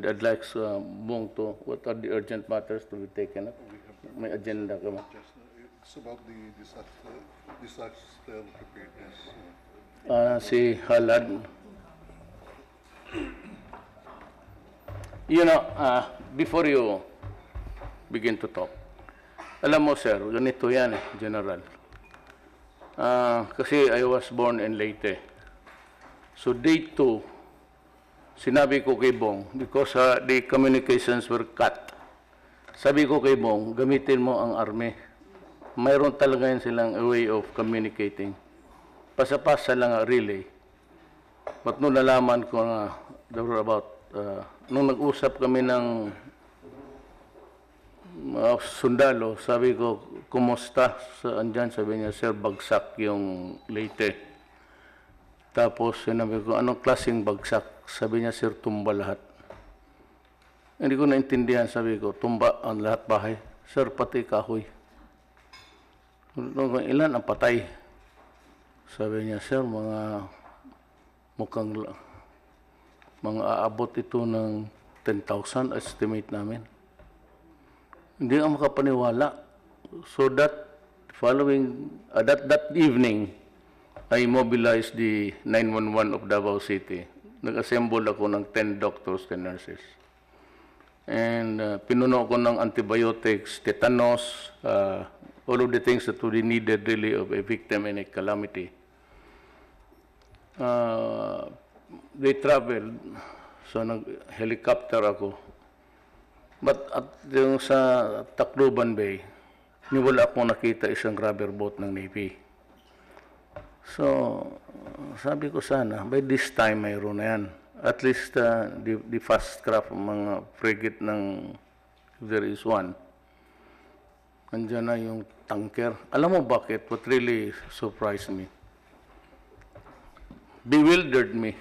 I'd like Bong to, what are the urgent matters to be taken up? May agenda ka ba? It's about the disaster preparedness. Si Halad. You know, before you begin to talk, alam mo sir, ganito yan General. Kasi I was born in Leyte. So day 2, sinabi ko kay Bong, because the communications were cut, sabi ko kay Bong, gamitin mo ang army. Mayroon talaga yan silang a way of communicating. Pasapasa lang ang relay. But nung nalaman ko na, there were about, nung nag-usap kami ng sundalo, sabi ko, kumusta? Andyan, sabi niya, sir, bagsak yung Leyte. Tapos sinabi ko, anong klaseng bagsak? Sabi niya, sir, tumba lahat. Hindi ko naintindihan, sabi ko, tumba ang lahat bahay. Sir, pati kahoy. Ilan ang patay? Sabi niya, sir, mukhang mga aabot ito ng 10,000 estimate namin. Hindi ako makapaniwala. So that following, that evening, I mobilized the 911 of Davao City. Nag-assemble ako ng 10 doctors, 10 nurses. And pinuno ko ng antibiotics, tetanus, all of the things that would be needed really of a victim in a calamity. They traveled, so nag-helicopter ako. But at yung sa Tacloban Bay, wala akong nakita isang rubber boat ng Navy. So, sabi ko sana, by this time mayroon na yan. At least the fast craft, mga frigate ng, if there is one, andyan na yung tanker. Alam mo bakit? What really surprised me? Bewildered me.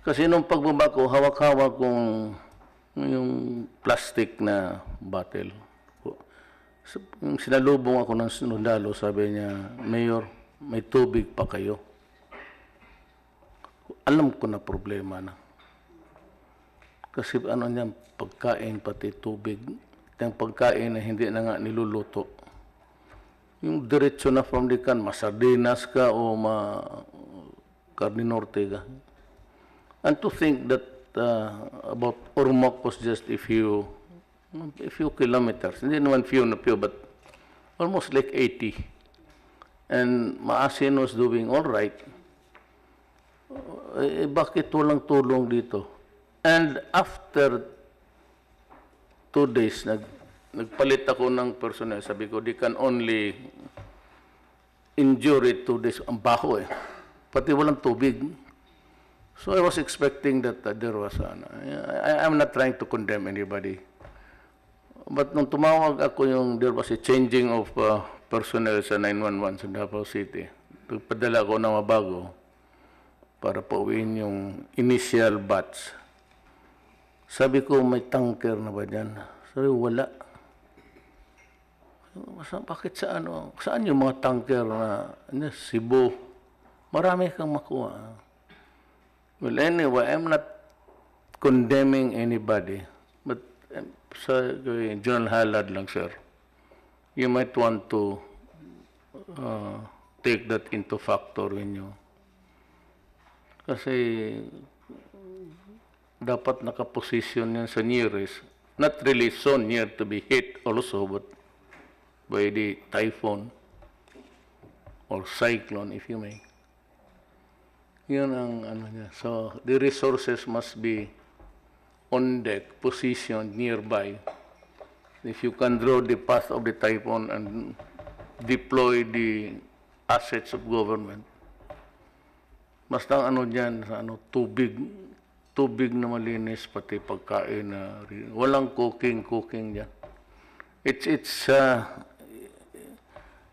Kasi nung pagbaba ko, hawak-hawak kong yung plastic na bottle. Yung sinalubong ako ng sundalo, sabi niya, Mayor, may tubig pa kayo. Alam ko na problema na. Kasi ano niyan, pagkain pati tubig. Yung pagkain na hindi na nga niluluto. Yung diretso na from the can, masardinas ka o carne norte ka. And to think that about Ormoc was just a few kilometers. Hindi naman few, but almost like 80. And Maasin was doing all right. Bakit walang tulong dito? And after 2 days, nagpalit ako ng personnel. Sabi ko, they can only endure it 2 days. Ang baho eh. Pati walang tubig. So I was expecting that there was I'm not trying to condemn anybody. But nung tumawag ako there was a changing of personnel sa 911 sa Davao City. Padala ko na mabago para pauwiin yung initial batch. Sabi ko, may tanker na ba dyan? Sabi ko, wala. Bakit saan yung mga tanker na Cebu? Marami kang makuha. Well, anyway, I'm not condemning anybody. But sa General Halad lang, sir, you might want to take that into factor when you. Kasi dapat nakaposisyon yan sa nearest. Not really so near to be hit also, but by the typhoon or cyclone, if you may. Yun ang niya. So, the resources must be on deck, positioned nearby. If you can draw the path of the typhoon and deploy the assets of government. Basta dyan, tubig na malinis, pati pagkain na walang cooking dyan. It's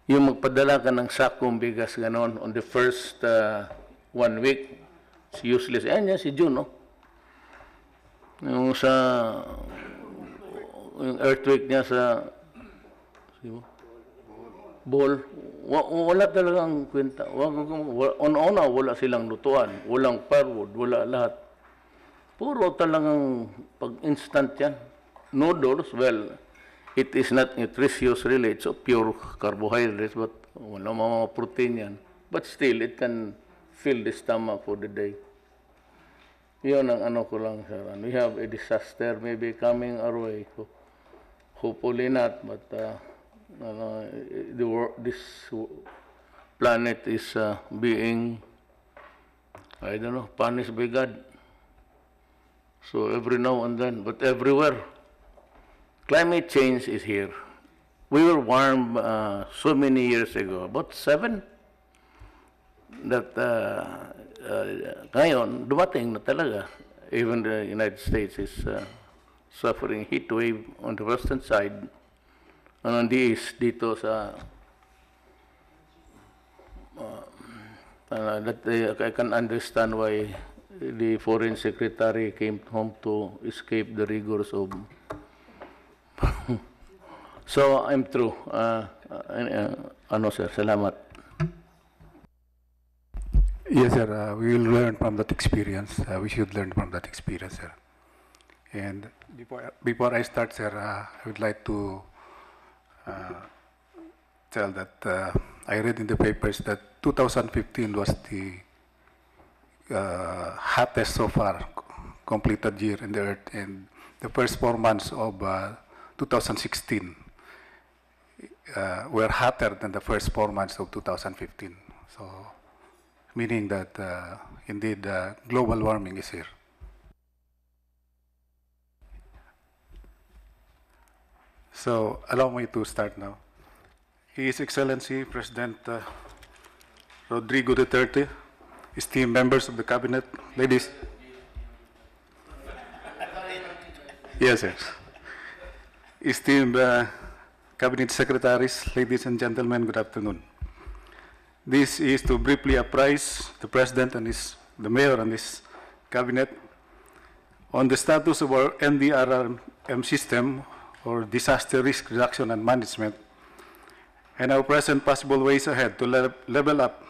yung magpadala ka ng sakong bigas ganon on the first 1 week, it's useless. Ayan yan si June, no? Yung earthquake niya sa Bohol, wala talagang kwenta. Wala silang lutuan, walang firewood, wala lahat. Puro talagang instant yan. Noodles, well, it is not nutritious really. It's a pure carbohydrates, but wala mga protein yan. But still, it can fill the stomach for the day. Yun ang ano ko lang, sir. We have a disaster maybe coming our way. Hopefully not, but this planet is being, I don't know, punished by God. So every now and then, but everywhere, climate change is here. We were warm so many years ago, about 7, that ngayon, dumating na talaga. Even the United States is suffering heat wave on the western side, and on the east, dito sa I can understand why the foreign secretary came home to escape the rigors of. So I'm through. Ano sir, salamat. Yes, sir. We will learn from that experience. We should learn from that experience, sir. And before I start, sir, I would like to tell that I read in the papers that 2015 was the hottest so far completed year in the Earth, and the first 4 months of 2016 were hotter than the first 4 months of 2015. So, meaning that indeed global warming is here. So, allow me to start now. His Excellency President Rodrigo Duterte, esteemed members of the Cabinet, ladies. Yes, yes. Esteemed Cabinet Secretaries, ladies and gentlemen, good afternoon. This is to briefly apprise the President and the Mayor and his Cabinet on the status of our NDRRM system, or Disaster Risk Reduction and Management, and our present possible ways ahead to level up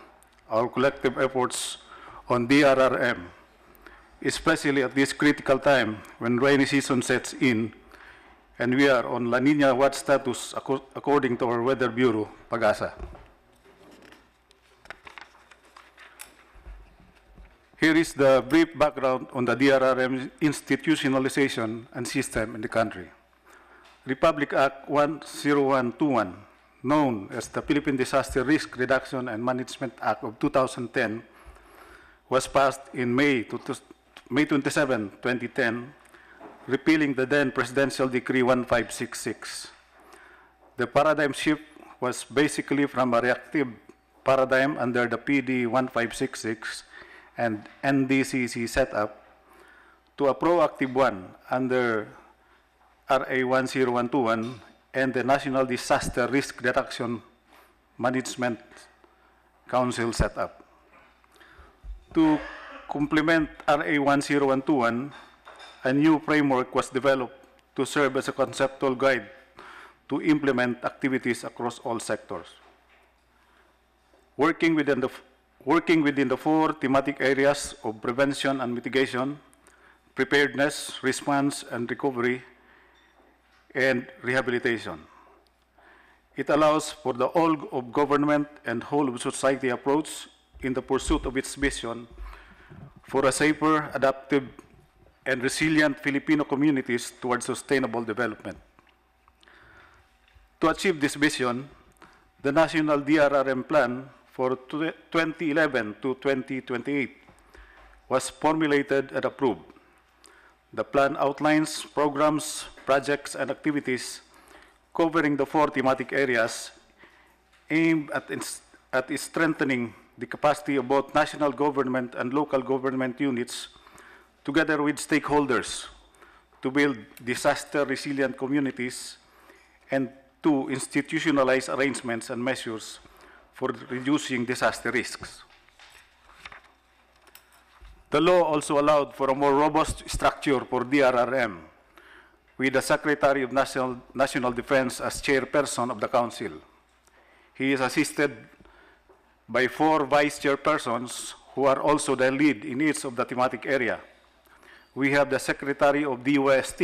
our collective efforts on DRRM, especially at this critical time when rainy season sets in and we are on La Nina watch status according to our Weather Bureau, PAGASA. Here is the brief background on the DRRM institutionalization and system in the country. Republic Act 10121, known as the Philippine Disaster Risk Reduction and Management Act of 2010, was passed in May 27, 2010, repealing the then Presidential Decree 1566. The paradigm shift was basically from a reactive paradigm under the PD 1566 and NDCC setup to a proactive one under RA 10121 and the National Disaster Risk Reduction Management Council setup. To complement RA 10121, a new framework was developed to serve as a conceptual guide to implement activities across all sectors. Working within the 4 thematic areas of prevention and mitigation, preparedness, response and recovery, and rehabilitation. It allows for the whole of government and whole of society approach in the pursuit of its vision for a safer, adaptive, and resilient Filipino communities towards sustainable development. To achieve this vision, the National DRRM Plan for 2011 to 2028 was formulated and approved. The plan outlines programs, projects, and activities covering the 4 thematic areas aimed at strengthening the capacity of both national government and local government units, together with stakeholders, to build disaster-resilient communities and to institutionalize arrangements and measures for reducing disaster risks. The law also allowed for a more robust structure for DRRM, with the Secretary of National Defense as chairperson of the Council. He is assisted by 4 vice chairpersons who are also the lead in each of the thematic area, we have the Secretary of DOST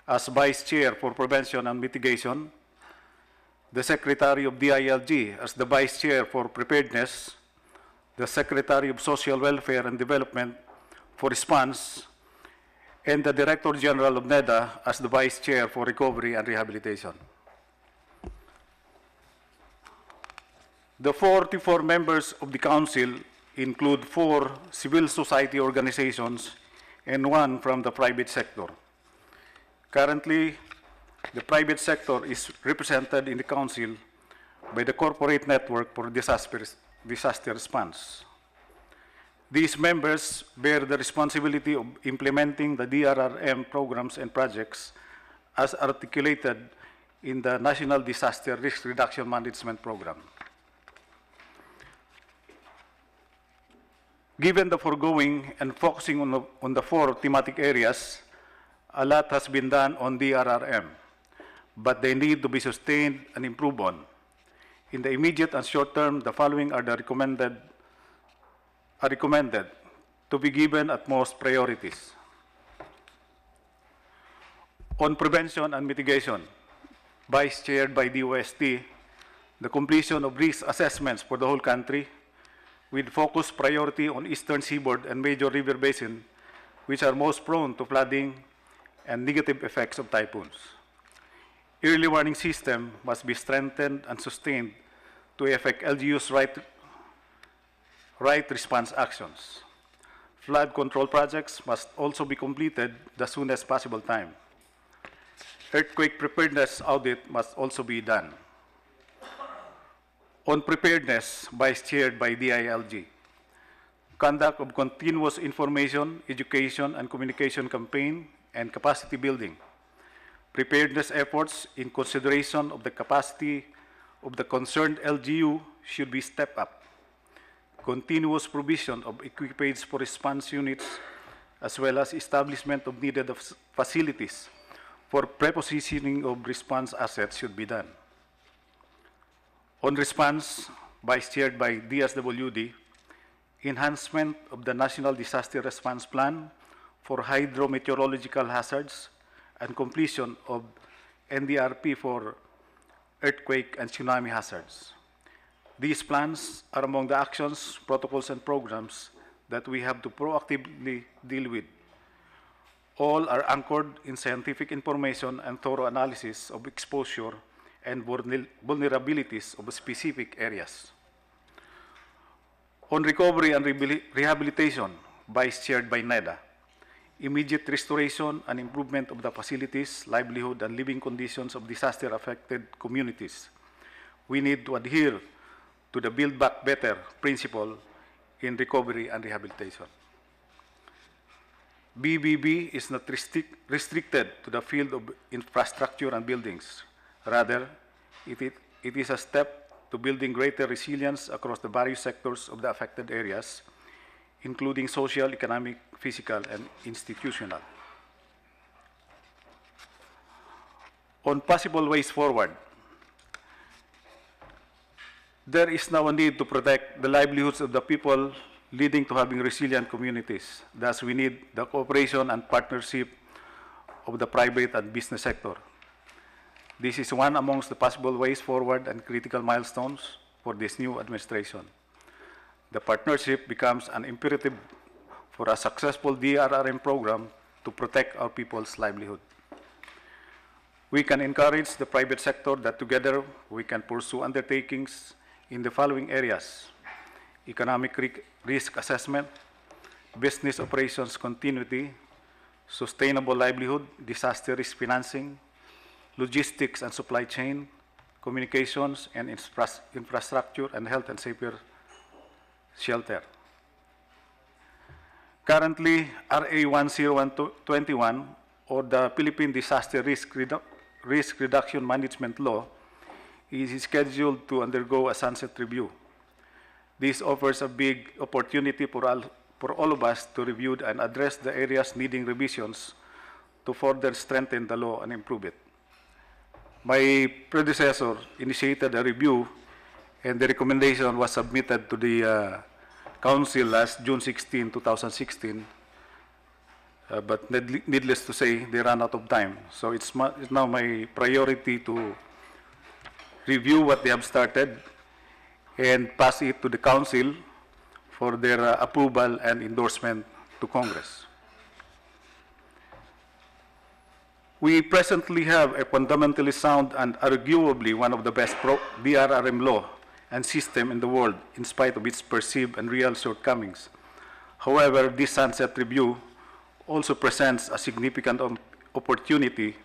as Vice Chair for Prevention and Mitigation, the Secretary of DILG as the Vice Chair for Preparedness, the Secretary of Social Welfare and Development for Response, and the Director General of NEDA as the Vice Chair for Recovery and Rehabilitation. The 44 members of the Council include 4 civil society organizations and 1 from the private sector. Currently, the private sector is represented in the Council by the Corporate Network for Disaster Response. These members bear the responsibility of implementing the DRRM programs and projects as articulated in the National Disaster Risk Reduction Management Program. Given the foregoing and focusing on the 4 thematic areas, a lot has been done on DRRM, but they need to be sustained and improved on. In the immediate and short term, the following are recommended to be given utmost priorities. On prevention and mitigation, Vice Chaired by DOST, the completion of risk assessments for the whole country, with focused priority on eastern seaboard and major river basin, which are most prone to flooding and negative effects of typhoons. Early warning system must be strengthened and sustained to effect LGU's right response actions. Flood control projects must also be completed the soonest possible time. Earthquake preparedness audit must also be done. On preparedness, Vice Chaired by DILG, conduct of continuous information, education, and communication campaign and capacity building. Preparedness efforts in consideration of the capacity of the concerned LGU should be stepped up. Continuous provision of equipage for response units, as well as establishment of needed facilities for prepositioning of response assets should be done. On response, Vice Chaired by DSWD, enhancement of the National Disaster Response Plan for hydrometeorological hazards and completion of NDRP for earthquake and tsunami hazards. These plans are among the actions, protocols, and programs that we have to proactively deal with. All are anchored in scientific information and thorough analysis of exposure and vulnerabilities of specific areas. On recovery and rehabilitation, Vice Chaired by NEDA, immediate restoration and improvement of the facilities, livelihood, and living conditions of disaster-affected communities. We need to adhere to the Build Back Better principle in recovery and rehabilitation. BBB is not restricted to the field of infrastructure and buildings. Rather, it is a step to building greater resilience across the various sectors of the affected areas, including social, economic, physical, and institutional. On possible ways forward, there is now a need to protect the livelihoods of the people, leading to having resilient communities. Thus, we need the cooperation and partnership of the private and business sector. This is one amongst the possible ways forward and critical milestones for this new administration. The partnership becomes an imperative for a successful DRRM program to protect our people's livelihood. We can encourage the private sector that together we can pursue undertakings in the following areas: economic risk assessment, business operations continuity, sustainable livelihood, disaster risk financing, logistics and supply chain, communications and infrastructure, and health and safer shelter. Currently, RA 10121, or the Philippine Disaster Risk Reduction Management Law, is scheduled to undergo a sunset review. This offers a big opportunity for all of us to review and address the areas needing revisions to further strengthen the law and improve it. My predecessor initiated a review, and the recommendation was submitted to the Council last June 16, 2016, but needless to say, they ran out of time. So it's now my priority to review what they have started and pass it to the council for their approval and endorsement to Congress. We presently have a fundamentally sound and arguably one of the best DRRM law and system in the world, in spite of its perceived and real shortcomings. However, this sunset review also presents a significant opportunity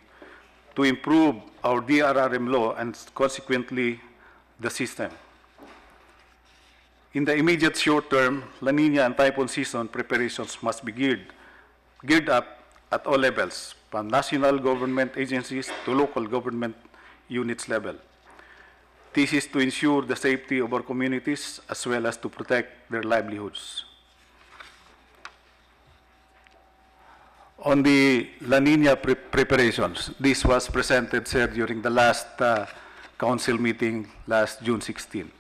to improve our DRRM law and consequently the system. In the immediate short term, La Nina and typhoon season preparations must be geared up at all levels, from national government agencies to local government units level. This is to ensure the safety of our communities as well as to protect their livelihoods. On the La Nina preparations, this was presented, sir, during the last council meeting last June 16.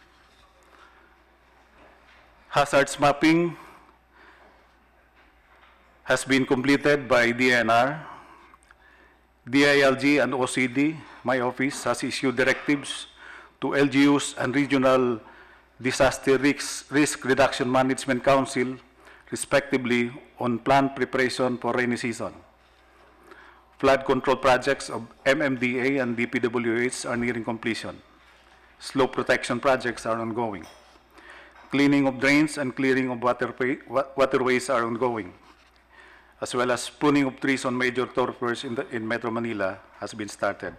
Hazards mapping has been completed by DNR. DILG and OCD, my office, has issued directives to LGUs and Regional Disaster Risk Reduction Management Council, respectively, on planned preparation for rainy season. Flood control projects of MMDA and DPWH are nearing completion. Slope protection projects are ongoing. Cleaning of drains and clearing of waterways are ongoing, as well as pruning of trees on major thoroughfares in Metro Manila has been started.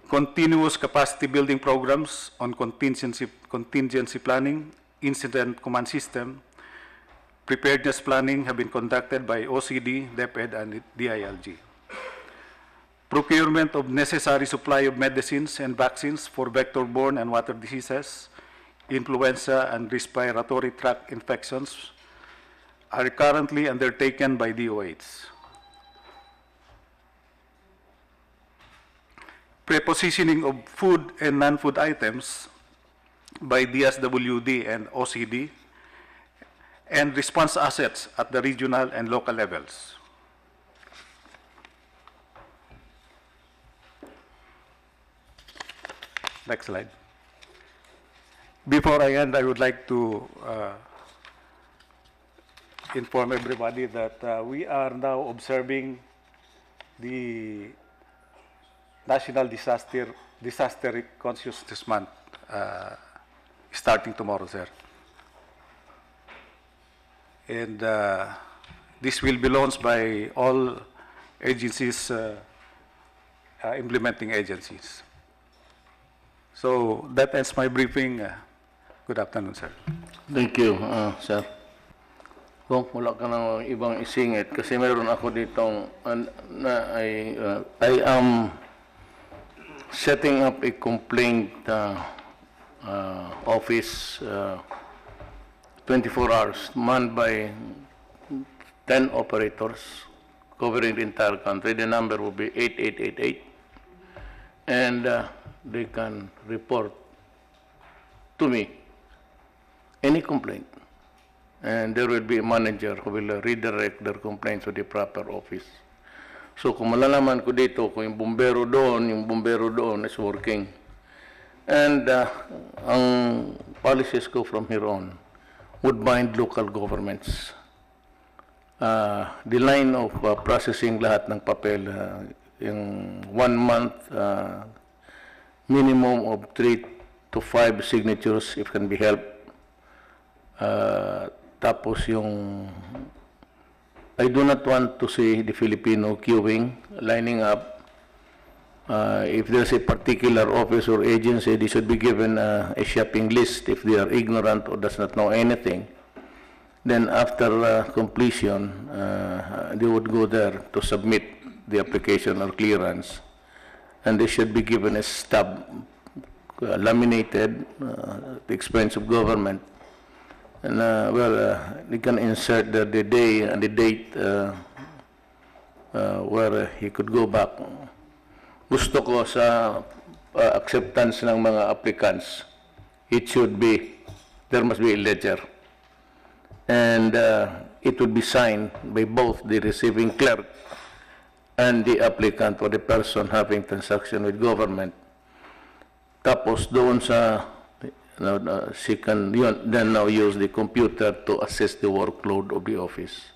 Continuous capacity building programs on contingency planning, incident command system, preparedness planning have been conducted by OCD, DepEd, and DILG. Procurement of necessary supply of medicines and vaccines for vector-borne and water diseases, influenza, and respiratory tract infections are currently undertaken by DOH. Prepositioning of food and non-food items by DSWD and OCD, and response assets at the regional and local levels. Next slide. Before I end, I would like to inform everybody that we are now observing the National Disaster Consciousness Month starting tomorrow, sir. And this will be launched by all agencies, implementing agencies. So that ends my briefing. Good afternoon, sir. Thank you, sir. Kung wala ka na ibang isingit, kasi meron ako ditong, I am setting up a complaint office 24 hours, manned by 10 operators covering the entire country. The number will be 8888, and they can report to me any complaint, and there will be a manager who will redirect their complaints to the proper office. So kung malalaman ko dito kung yung bumbero doon is working, and ang policies ko from here on would bind local governments. The line of processing lahat ng papel, yung 1 month, minimum of 3 to 5 signatures if can be helped. Tapos yung, I do not want to see the Filipino queuing, lining up. If there's a particular office or agency, they should be given a shopping list. If they are ignorant or does not know anything, then after completion, they would go there to submit the application or clearance, and they should be given a stub, laminated, at the expense of government, and they can insert the day and the date where he could go back. Gusto ko sa acceptance ng mga applicants, it should be, there must be a ledger. And it will be signed by both the receiving clerk and the applicant or the person having transaction with government. Tapos doon sa, she can then now use the computer to assess the workload of the office.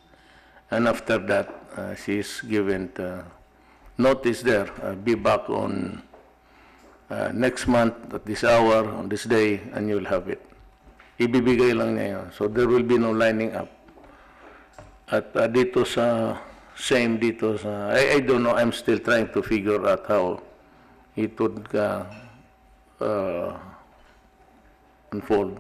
And after that, she is given notice there, be back on next month at this hour, on this day, and you'll have it. Ibibigay lang niya yun. So there will be no lining up. At dito sa, same dito sa, I don't know, I'm still trying to figure out how it would unfold.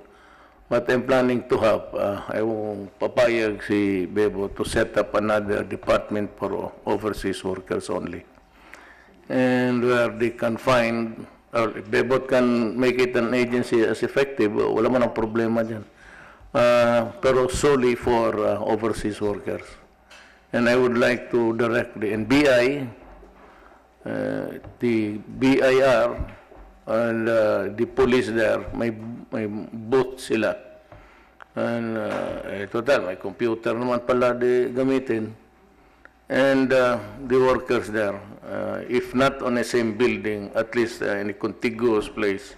But I'm planning to have, I won't papayag si Bebo to set up another department for overseas workers only. And where they can find, or if Bebo can make it an agency as effective, wala man ang problema dyan. Pero solely for overseas workers. And I would like to direct the NBI, the BIR, and the police there, may booth sila. And total, may computer naman pala di gamitin. And the workers there, if not on the same building, at least in a contiguous place,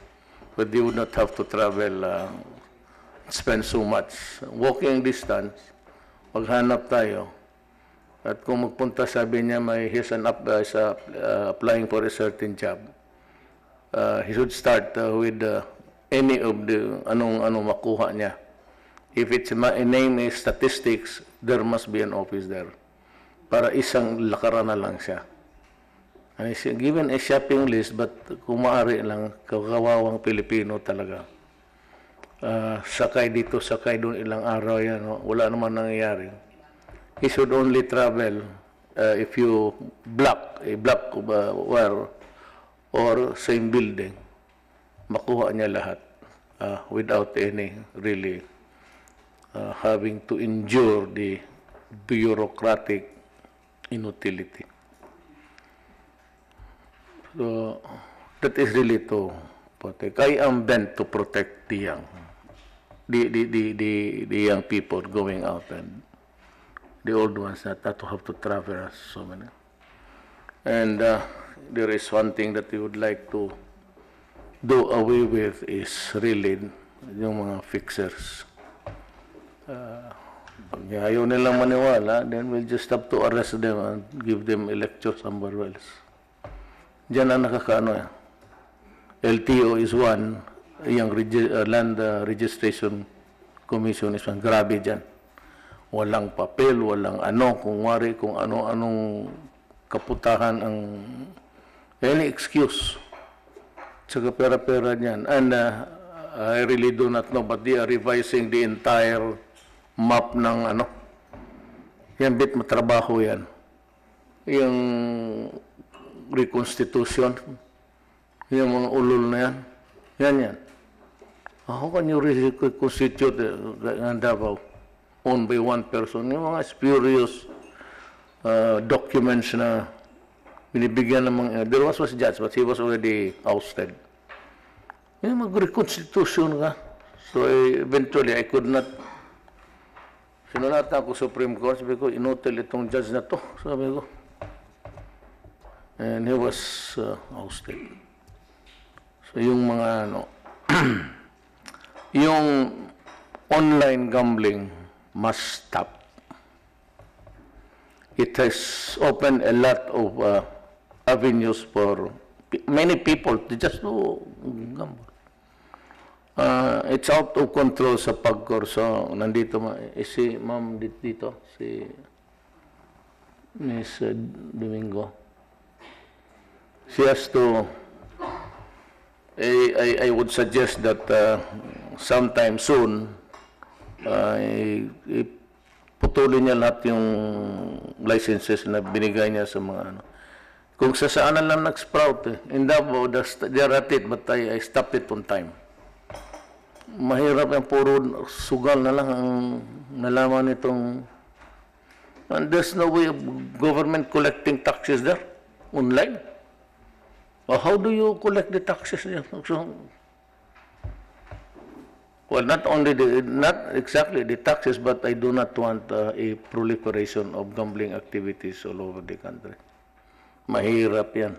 but they would not have to travel, spend so much. Walking distance, maghanap tayo. At kung magpunta, sabi niya, he's applying for a certain job. He should start with any of the anong makuha niya. If it's a name is statistics, there must be an office there. Para isang lakaran na lang siya. And he's given a shopping list, but kung maaari lang, kawawang Pilipino talaga. Sakay dito, sakay doon, ilang araw yan, wala naman nangyayari. He should only travel if you block, a block where or same building, makuha niya lahat without any really having to endure the bureaucratic inutility. So that is really to protect. I am bent to protect the young, the young people going out, and the old ones that have to travel so many. And there is one thing that we would like to do away with is really yung mga fixers. Pag ayaw nilang maniwala, then we'll just have to arrest them and give them a lecture somewhere else. Diyan ang nakakaano yan. LTO is one, yung Land Registration Commission is one. Grabe dyan. Walang papel, walang kung wari, kung anong kaputahan ang any excuse. Tsaka pera-pera niyan. And I really do not know, but they are revising the entire map ng yan bit matrabaho yan. Yung reconstitution, yung mga ulol na yan. Yan. How can you reconstitute Davao owned by one person? Yung mga spurious documents na binibigyan ng mga, there was judge, but he was already ousted. Yung mag-reconstitution ka. So eventually, I could not, sinunata ako Supreme Court, sabi ko, inutil itong judge na to, sabi ko. And he was ousted. So yung mga, yung online gambling must stop. It has opened a lot of avenues for many people to just do gamble. It's out of control sa pagkurso. Nandito si Ma'am dito, si Miss Domingo. She has to, I would suggest that sometime soon, putulin niya lahat yung licenses na binigay niya sa mga Kung saan lang nag-sprout in Davao, they're at it, but I stopped it on time. Mahirap yung puro sugal na lang ang nalaman itong, and there's no way of government collecting taxes there, online. Well, how do you collect the taxes there? So, Well, not exactly the taxes, but I do not want a proliferation of gambling activities all over the country. Mahirap yan.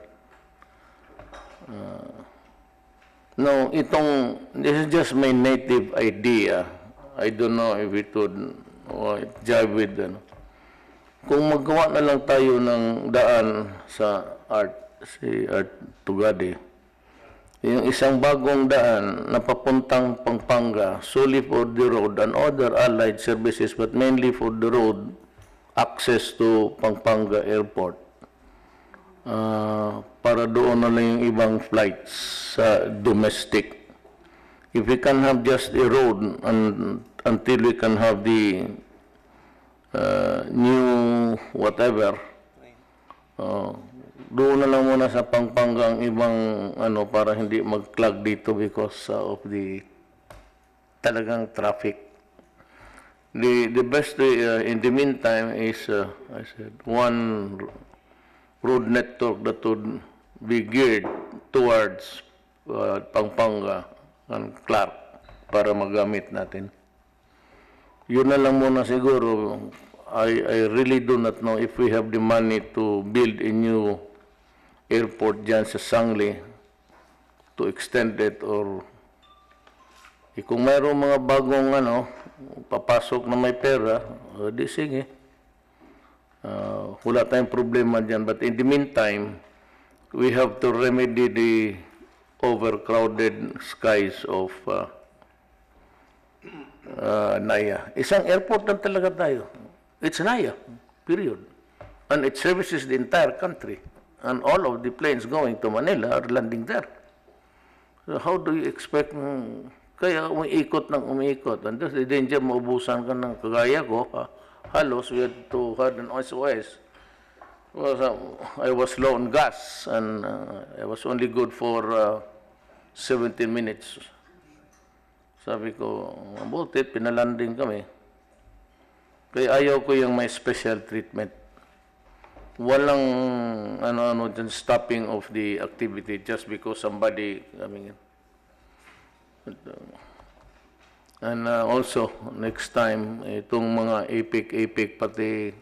No, this is just my native idea. I don't know if it would jive with, kung magawa na lang tayo ng daan sa Art Tugade, yung isang bagong daan na papuntang Pampanga, solely for the road and other allied services, but mainly for the road access to Pampanga Airport. Para doon na lang yung ibang flights sa domestic. If we can have just a road until we can have the new whatever, doon na lang muna sa Pampanga ang ibang para hindi mag-clog dito because of the talagang traffic. The best way in the meantime is I said one road network that would be geared towards Pampanga and Clark para magamit natin. Yun na lang muna siguro. I really do not know if we have the money to build a new airport dyan sa Sangli to extend it or kung mayroong mga bagong papasok na may pera, di sige. Wala tayong problema dyan. But in the meantime, we have to remedy the overcrowded skies of Naya. Isang airport lang talaga tayo. It's Naya, period. And it services the entire country. And all of the planes going to Manila are landing there. So how do you expect, kaya umiikot ng umiikot. And there's the danger, maubusan ka ng kagaya ko, halos we had to have an SOS. I was low on gas and I was only good for 17 minutes. Sabi ko, mabuti, pinalanding kami. Kaya ayaw ko yung may special treatment. Walang stopping of the activity just because somebody coming in. And also, next time, itong mga APEC pati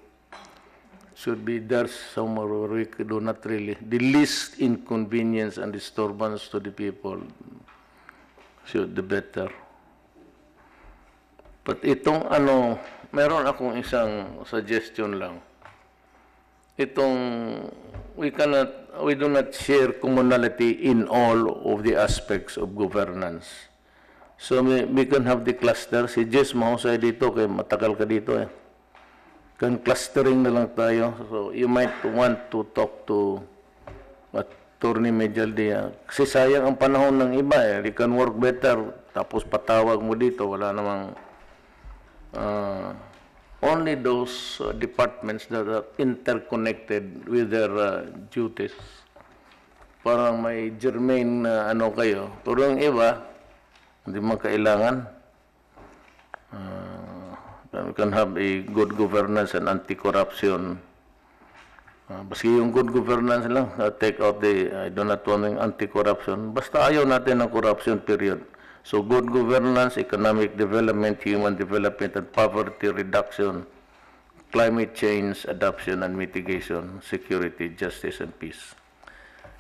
should be there somewhere where we do not really, the least inconvenience and disturbance to the people should be better. But itong meron akong isang suggestion lang. We do not share commonality in all of the aspects of governance. So we can have the cluster. Si Jess mahusay dito, kaya matagal ka dito Kan clustering na lang tayo. So you might want to talk to Attorney Medialdia. Kasi sayang ang panahon ng iba You can work better. Tapos patawag mo dito, wala namang only those departments that are interconnected with their duties. Parang may germane na kayo. Pero yung iba, hindi man kailangan. We can have a good governance and anti-corruption. Baski yung good governance lang, take out I do not want yung anti-corruption. Basta ayaw natin ng corruption, period. So good governance, economic development, human development, and poverty reduction, climate change, adaptation and mitigation, security, justice, and peace.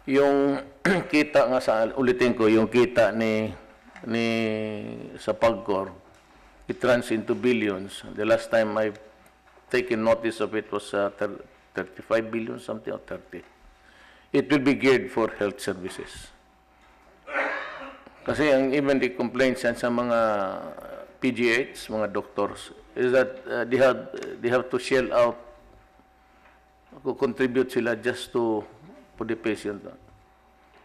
Yung kita nga ulitin ko, yung kita sa PAGCOR, it runs into billions. The last time I've taken notice of it was 35 billion, something, or 30. It will be geared for health services. Kasi even the complaints sa mga PGHs, mga doctors, is that they have to shell out, contribute sila just to the patient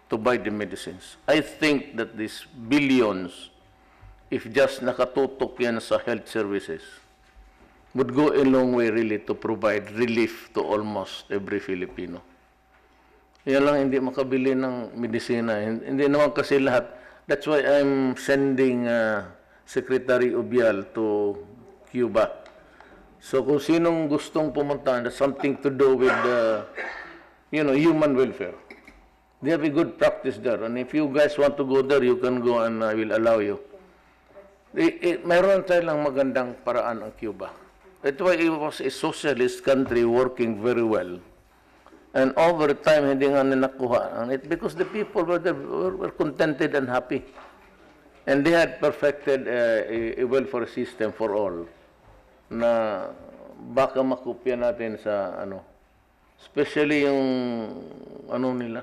to buy the medicines. I think that these billions, if just nakatutok yan sa health services, would go a long way really to provide relief to almost every Filipino. Yan lang hindi makabili ng medisina. Hindi naman kasi lahat. That's why I'm sending Secretary Ubial to Cuba. So kung sinong gustong pumunta, that's something to do with human welfare. They have a good practice there. And if you guys want to go there, you can go and I will allow you. Mayroon tayong magandang paraan ang Cuba. It was a socialist country working very well. And over time, hindi nga nakuha it because the people were contented and happy. And they had perfected a welfare system for all na baka makopya natin sa especially yung nila.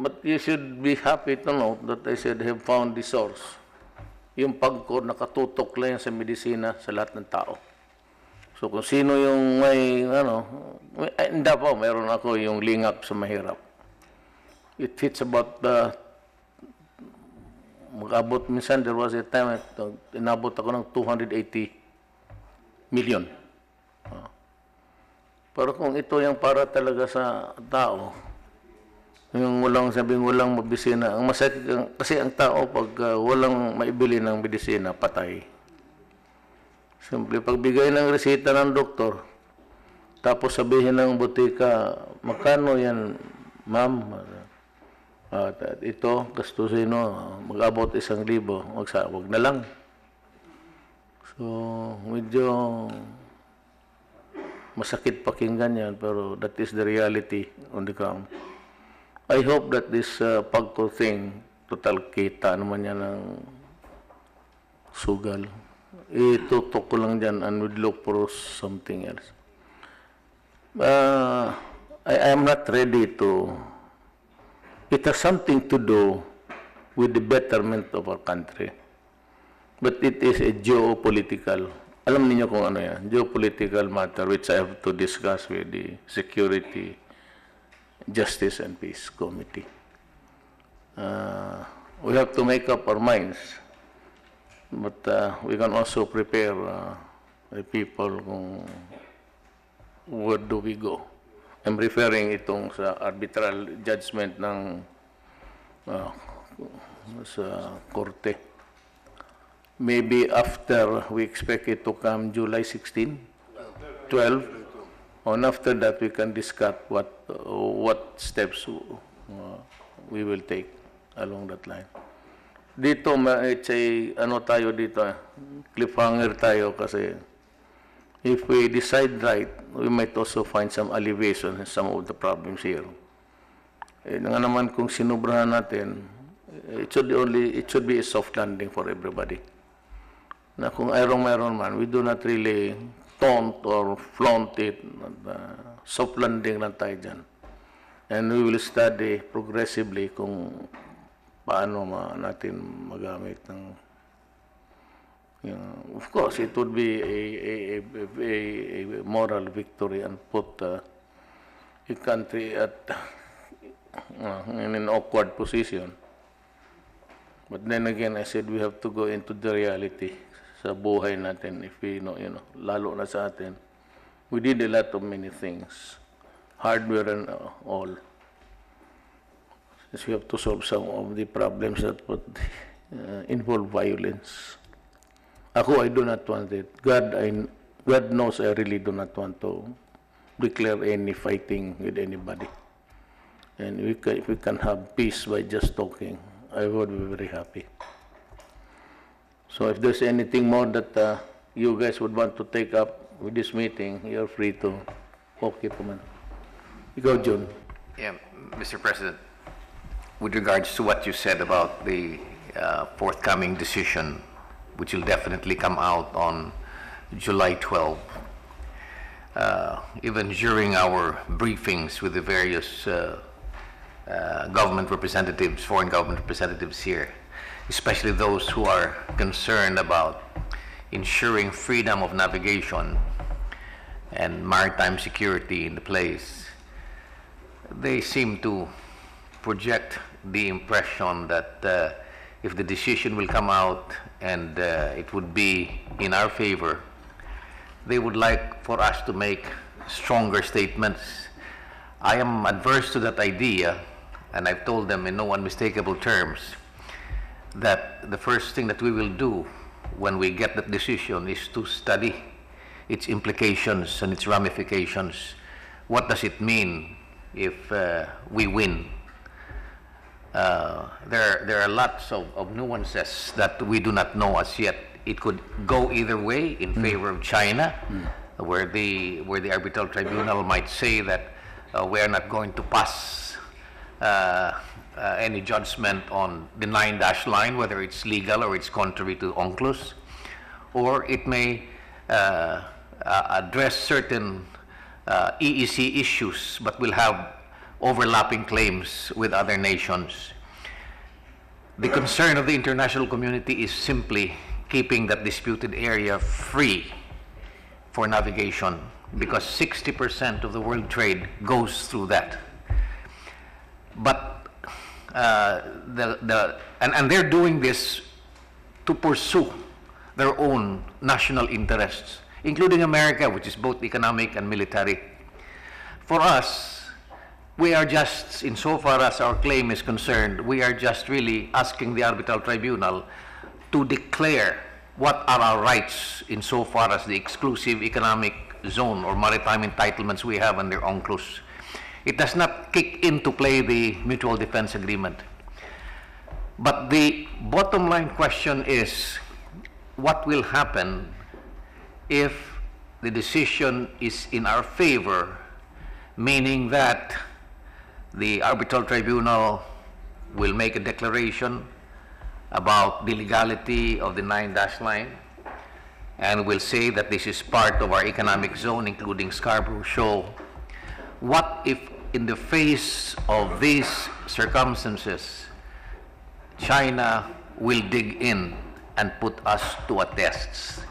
But you should be happy to know that I should have found the source. Yung pagkod nakatutok lang sa medisina sa lahat ng tao. So kung sino yung may hindi po, mayroon ako yung lingap sa mahirap. It hits about mag-abot minsan, there was a time inabot ako ng 280 million. Pero kung ito yung para talaga sa tao, yung walang mabisina, ang masakit kasi ang tao pag walang maibili ng medisina, patay. Simple, pagbigay ng resita ng doktor, tapos sabihin ng butika, magkano yan, ma'am? Ito, gastusin mag-abot 1,000, wag na lang. So, medyo masakit pakinggan yan, pero that is the reality on the ground. I hope that this pagko thing, total kita naman yan ng sugal. Itutok ko lang dyan and would look for something else. I am not ready to... It has something to do with the betterment of our country. But it is a geopolitical... Alam niyo kung ano yan, geopolitical matter which I have to discuss with the Security, Justice and Peace Committee. We have to make up our minds. But we can also prepare the people kung where do we go. I'm referring itong sa arbitral judgment ng sa korte. Maybe after, we expect it to come July 16, 12. And after that, we can discuss what steps we will take along that line. Dito, it's tayo dito, cliffhanger tayo kasi if we decide right, we might also find some alleviation in some of the problems here. Nga naman kung sinubrahan natin, it should be a soft landing for everybody. Na kung mayroon man, we do not really taunt or flaunt it. Soft landing lang tayo dyan. And we will study progressively kung paano natin magamit ng of course it would be a moral victory and put a country at in an awkward position, but then again I said we have to go into the reality sa buhay natin. If we lalo na sa atin, we did a lot of many things, hardware and all. We have to solve some of the problems that would involve violence. Ako, I do not want it. God knows I really do not want to declare any fighting with anybody. And if we can have peace by just talking, I would be very happy. So if there's anything more that you guys would want to take up with this meeting, you're free to. Okay po man. Ikaw, John. Yeah, Mr. President. With regards to what you said about the forthcoming decision, which will definitely come out on July 12, even during our briefings with the various government representatives, foreign government representatives here, especially those who are concerned about ensuring freedom of navigation and maritime security in the place, they seem to project the impression that if the decision will come out and it would be in our favor, they would like for us to make stronger statements. I am adverse to that idea, and I've told them in no unmistakable terms that the first thing that we will do when we get that decision is to study its implications and its ramifications. What does it mean if we win? there are lots of nuances that we do not know as yet. It could go either way in favor of China, where the arbitral tribunal might say that we are not going to pass any judgment on the 9-dash line, whether it's legal or it's contrary to UNCLOS, or it may address certain EEC issues, but will have overlapping claims with other nations. The concern of the international community is simply keeping that disputed area free for navigation, because 60% of the world trade goes through that. But and they're doing this to pursue their own national interests, including America, which is both economic and military. For us, we are just, insofar as our claim is concerned, we are just really asking the arbitral tribunal to declare what are our rights insofar as the exclusive economic zone or maritime entitlements we have under UNCLOS. It does not kick into play the mutual defense agreement. But the bottom line question is, what will happen if the decision is in our favor, meaning that the arbitral tribunal will make a declaration about the legality of the 9-dash line and will say that this is part of our economic zone, including Scarborough Shoal. What if, in the face of these circumstances, China will dig in and put us to a test?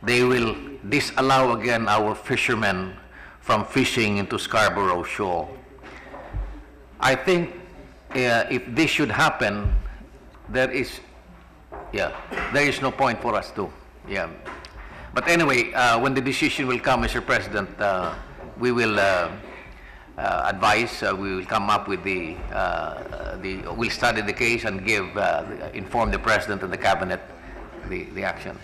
They will disallow again our fishermen from fishing into Scarborough Shoal. I think if this should happen, there is no point for us to. But anyway, when the decision will come, Mr. President, we will advise. We will come up with we'll study the case and inform the President and the Cabinet the action.